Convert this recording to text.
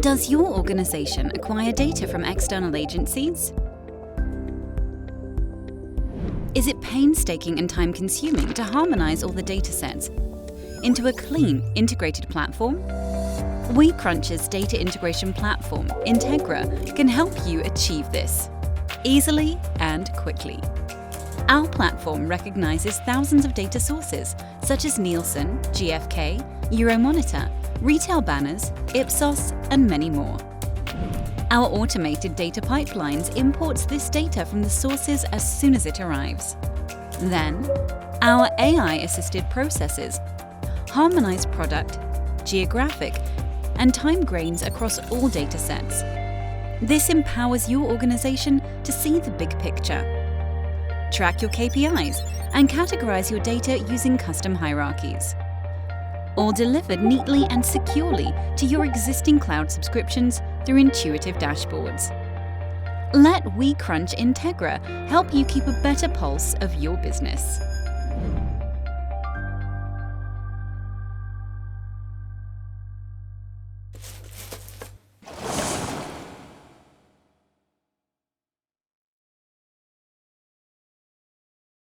Does your organization acquire data from external agencies? Is it painstaking and time-consuming to harmonize all the datasets into a clean, integrated platform? WeCrunch's data integration platform, Integra, can help you achieve this easily and quickly. Our platform recognizes thousands of data sources, such as Nielsen, GfK, Euromonitor, retail banners, Ipsos, and many more. Our automated data pipelines imports this data from the sources as soon as it arrives. Then, our AI-assisted processes harmonize product, geographic, and time grains across all datasets. This empowers your organization to see the big picture, track your KPIs, and categorize your data using custom hierarchies. All delivered neatly and securely to your existing cloud subscriptions through intuitive dashboards. Let WeCrunch Integra help you keep a better pulse of your business.